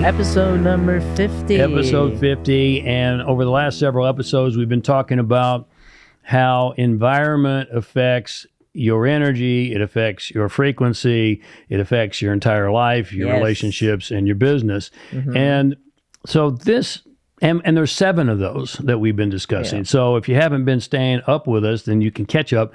Episode number 50. Episode 50. And over the last several episodes, we've been talking about how environment affects your energy, it affects your frequency, it affects your entire life, your relationships, and your business. Mm-hmm. And so this, and there's 7 of those that we've been discussing. Yeah. So if you haven't been staying up with us, then you can catch up.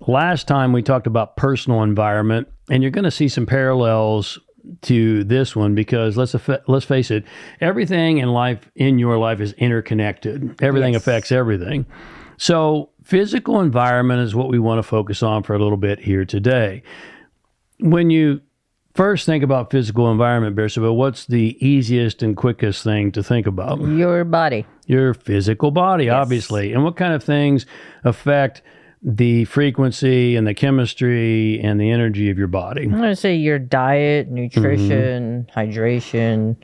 Last time we talked about personal environment, and you're going to see some parallels to this one because let's face it, everything in your life is interconnected. Everything affects everything. So physical environment is what we want to focus on for a little bit here today. When you first think about physical environment, Bersabeh, what's the easiest and quickest thing to think about? Your body. Your physical body, obviously. And what kind of things affect the frequency and the chemistry and the energy of your body? I'm going to say your diet, nutrition, hydration,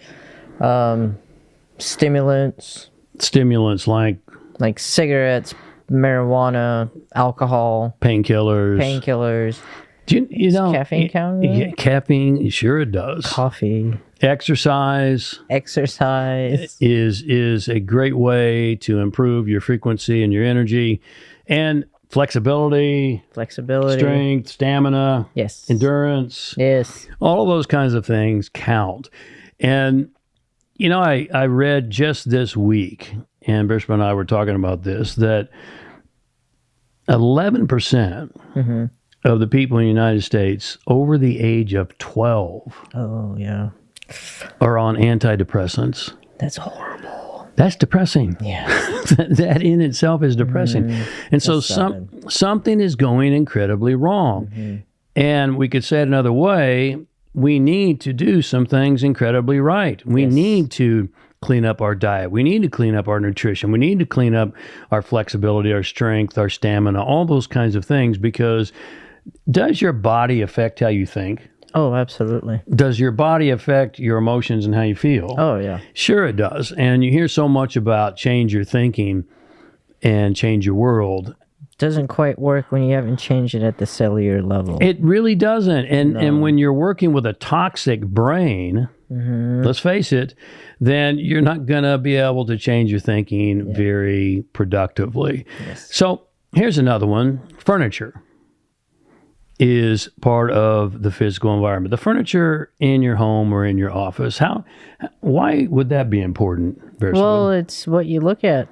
stimulants. Stimulants like cigarettes, marijuana, alcohol, painkillers. Do you know caffeine count? Yeah, caffeine, sure it does. Coffee. Exercise is a great way to improve your frequency and your energy. And flexibility, strength, stamina, endurance. Yes. All of those kinds of things count. And, you know, I read just this week, and Bersabeh and I were talking about this, that 11% of the people in the United States over the age of 12 are on antidepressants. That's horrible. That's depressing. Yeah. That in itself is depressing. And so something is going incredibly wrong. And we could say it another way, we need to do some things incredibly right. We need to clean up our diet. We need to clean up our nutrition. We need to clean up our flexibility, our strength, our stamina, all those kinds of things, because does your body affect how you think? Oh, absolutely. Does your body affect your emotions and how you feel? Oh, yeah. Sure it does. And you hear so much about change your thinking and change your world. Doesn't quite work when you haven't changed it at the cellular level. It really doesn't. And when you're working with a toxic brain, let's face it, then you're not going to be able to change your thinking very productively. Yes. So here's another one. Furniture is part of the physical environment. The furniture in your home or in your office. Why would that be important, Bersabeh? Well, it's what you look at.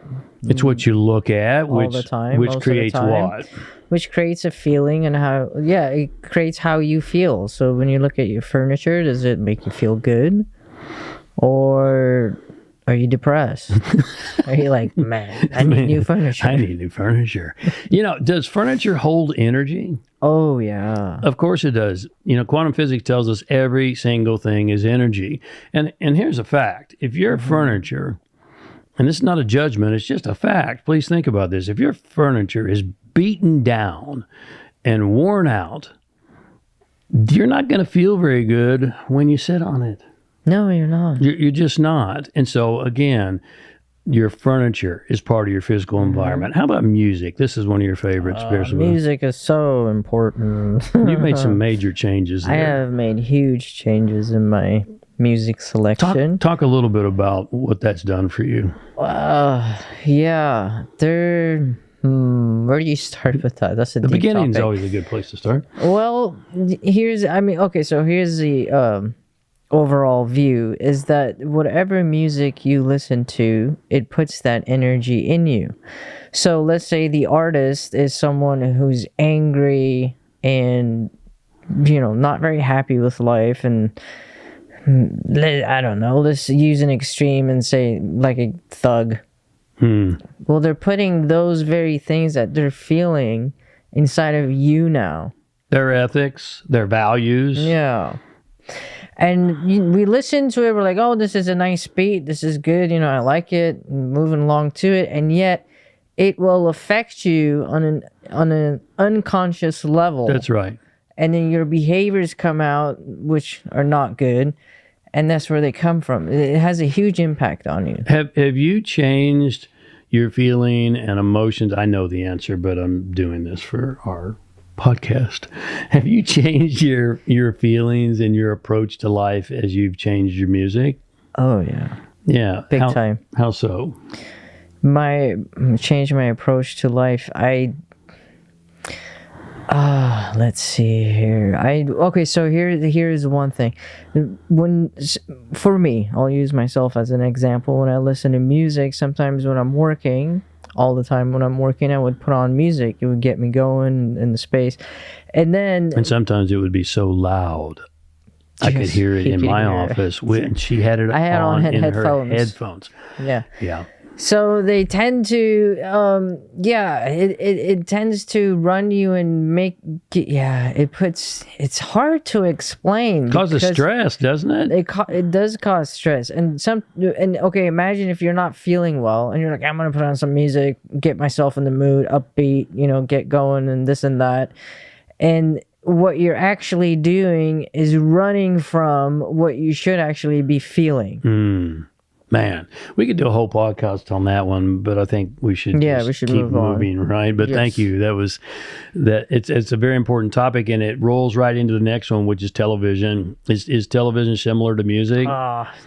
It's what you look at, all the time, which creates what? Which creates a feeling and it creates how you feel. So when you look at your furniture, does it make you feel good? Or are you depressed? Are you like, man, I need new furniture? I need new furniture. You know, does furniture hold energy? Oh, yeah. Of course it does. You know, quantum physics tells us every single thing is energy. And here's a fact. If your furniture, and this is not a judgment, it's just a fact. Please think about this. If your furniture is beaten down and worn out, you're not going to feel very good when you sit on it. No, you're not. You're just not. And so, again, your furniture is part of your physical environment. How about music? This is one of your favorites, Bersabeh. Music is so important. You've made some major changes there. I have made huge changes in my music selection. Talk a little bit about what that's done for you. Yeah. Where do you start with that? That's a the deep beginning's topic. Always a good place to start. Well, here's the overall view is that whatever music you listen to, it puts that energy in you. So let's say the artist is someone who's angry and, not very happy with life, and I don't know, let's use an extreme and say like a thug. Well, they're putting those very things that they're feeling inside of you now. Their ethics, their values. Yeah. And we listen to it, we're like, oh, this is a nice beat, this is good, I like it, moving along to it, and yet it will affect you on an unconscious level. That's right. And then your behaviors come out, which are not good, and that's where they come from. It has a huge impact on you. Have you changed your feeling and emotions? I know the answer, but I'm doing this for our podcast. Have you changed your feelings and your approach to life as you've changed your music? Oh yeah. Yeah. Big time. How so? Change my approach to life. Let's see here. So here's one thing. For me, I'll use myself as an example. When I listen to music, sometimes when I'm working, all the time when I'm working, I would put on music. It would get me going in the space. And sometimes it would be so loud. I could hear it in my office. She had it on in her headphones. Yeah. Yeah. So they tend to, it tends to run you and it's hard to explain. It causes stress, doesn't it? It does cause stress. And okay, imagine if you're not feeling well and you're like, I'm going to put on some music, get myself in the mood, upbeat, get going and this and that. And what you're actually doing is running from what you should actually be feeling. Man, we could do a whole podcast on that one, but I think we should keep moving, right? But Thank you. It's a very important topic, and it rolls right into the next one, which is television. Is television similar to music?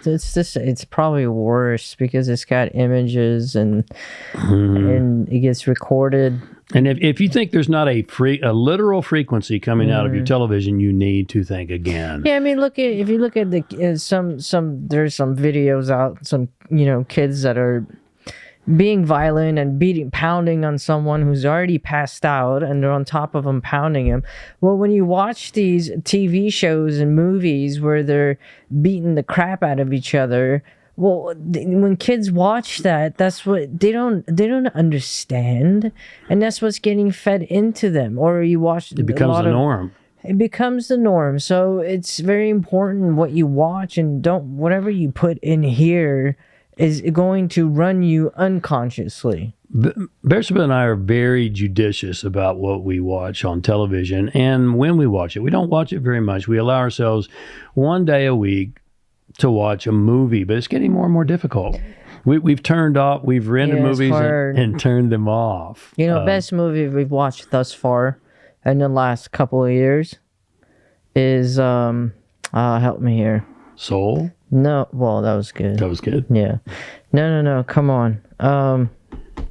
It's probably worse because it's got images and it gets recorded. And if you think there's not a literal frequency coming out of your television, you need to think again. Yeah, I mean, if you look at there's some videos out, some kids that are being violent and pounding on someone who's already passed out, and they're on top of them pounding him. Well, when you watch these TV shows and movies where they're beating the crap out of each other, well, when kids watch that, that's what they don't understand, and that's what's getting fed into them. Or you watch it becomes the norm. It becomes the norm. So it's very important what you watch, and whatever you put in here is going to run you unconsciously. Bersabeh and I are very judicious about what we watch on television, and when we watch it, we don't watch it very much. We allow ourselves one day a week to watch a movie, but it's getting more and more difficult. We've rented movies and turned them off. Best movie we've watched thus far in the last couple of years is help me here. Soul? No, well, that was good. That was good. Yeah. No, come on.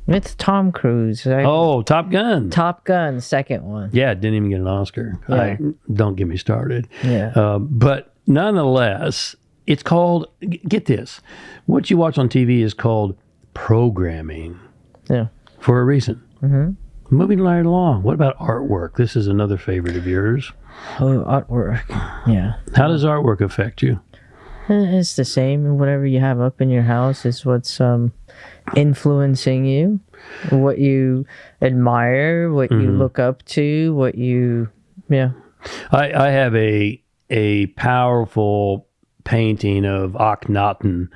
It's Tom Cruise. Top Gun. Top Gun, second one. Yeah, it didn't even get an Oscar. Yeah. Don't get me started. Yeah. But nonetheless, it's called, get this, what you watch on TV is called programming. Yeah. For a reason. Mm-hmm. Moving right along. What about artwork? This is another favorite of yours. Oh, artwork. Yeah. How does artwork affect you? It's the same. Whatever you have up in your house is what's influencing you. What you admire, what you look up to, what you, yeah. I have a powerful painting of Akhenaten,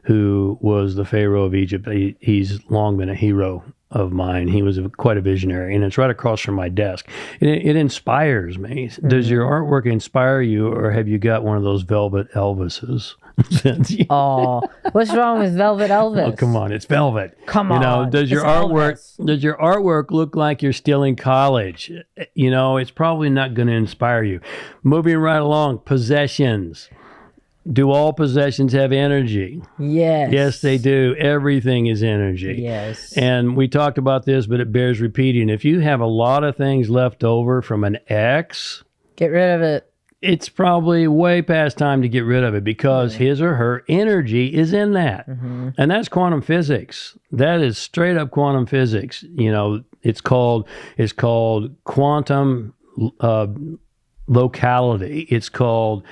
who was the Pharaoh of Egypt. He's long been a hero of mine. He was quite a visionary, and it's right across from my desk. It inspires me. Does your artwork inspire you, or have you got one of those velvet Elvises? Oh, what's wrong with Velvet Elvis? Oh, come on, it's velvet. Come on. Does your artwork look like you're still in college? It's probably not going to inspire you. Moving right along, possessions. Do all possessions have energy? Yes. Yes, they do. Everything is energy. Yes. And we talked about this, but it bears repeating. If you have a lot of things left over from an ex, get rid of it. It's probably way past time to get rid of it, because his or her energy is in that. Mm-hmm. And that's quantum physics. That is straight up quantum physics. It's called quantum locality. It's called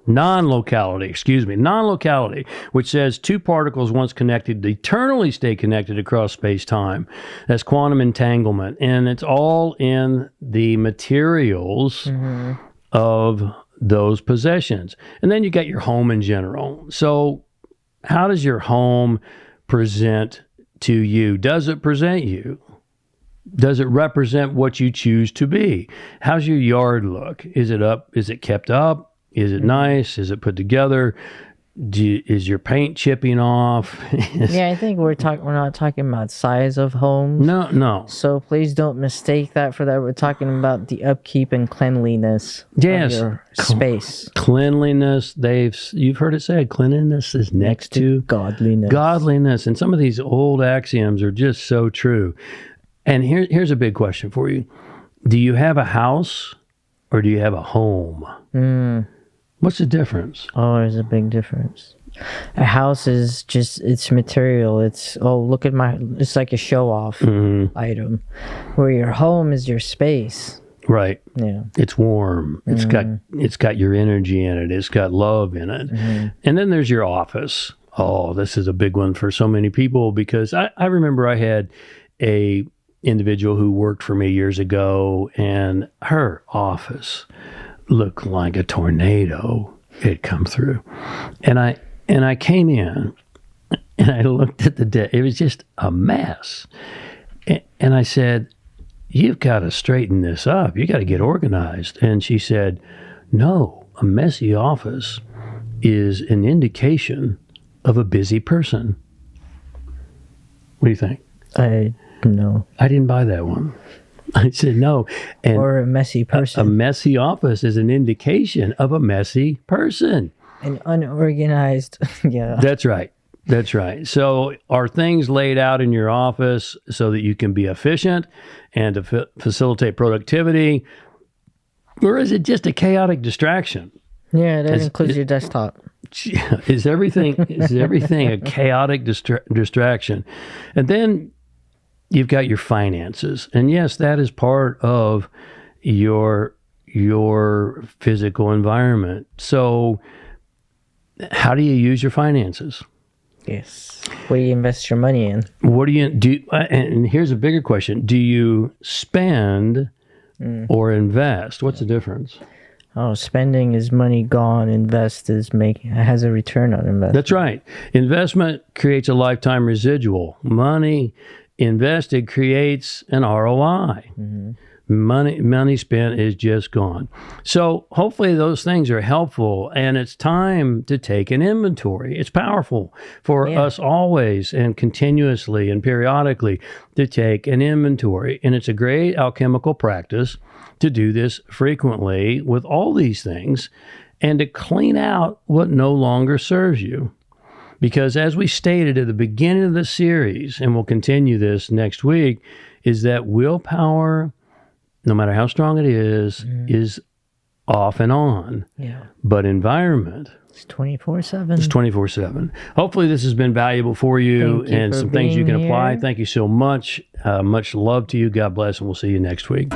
non-locality, which says two particles once connected eternally stay connected across space-time. That's quantum entanglement, and it's all in the materials of those possessions. And then you got your home in general. So how does your home present to you? Does it present you? Does it represent what you choose to be? How's your yard look? Is it up? Is it kept up? Is it nice? Is it put together? Is your paint chipping off? Yeah, I think we're not talking about size of homes. No. So please don't mistake that for that. We're talking about the upkeep and cleanliness of your space. Cleanliness, you've heard it said, cleanliness is next to godliness. Godliness. And some of these old axioms are just so true. And here's a big question for you. Do you have a house or do you have a home? What's the difference? Oh, there's a big difference. A house is just, it's material. It's, look at it's like a show-off item. Where your home is your space. Right. Yeah. It's warm. It's got your energy in it. It's got love in it. And then there's your office. Oh, this is a big one for so many people, because I remember I had a individual who worked for me years ago, and her office looked like a tornado had come through. And I came in and I looked at the desk. It was just a mess. And I said, "You've got to straighten this up. You got to get organized." And she said, "No, a messy office is an indication of a busy person." What do you think? No. I didn't buy that one. I said no. Or a messy person. A messy office is an indication of a messy person. An unorganized, yeah. That's right. That's right. So are things laid out in your office so that you can be efficient and to facilitate productivity? Or is it just a chaotic distraction? Yeah, that includes your desktop. Is everything a chaotic distraction? And then you've got your finances. And yes, that is part of your physical environment. So how do you use your finances? Yes. What do you invest your money in? What do you do? And here's a bigger question. Do you spend or invest? What's the difference? Oh, spending is money gone. Invest is has a return on investment. That's right. Investment creates a lifetime residual. Money invested creates an ROI. Money spent is just gone. So hopefully those things are helpful, and it's time to take an inventory. It's powerful for us always and continuously and periodically to take an inventory. And it's a great alchemical practice to do this frequently with all these things and to clean out what no longer serves you. Because as we stated at the beginning of the series, and we'll continue this next week, is that willpower, no matter how strong it is off and on. Yeah. But environment, it's 24/7. It's 24/7. Hopefully this has been valuable for you and some things you can apply. Thank you so much. Much love to you. God bless, and we'll see you next week.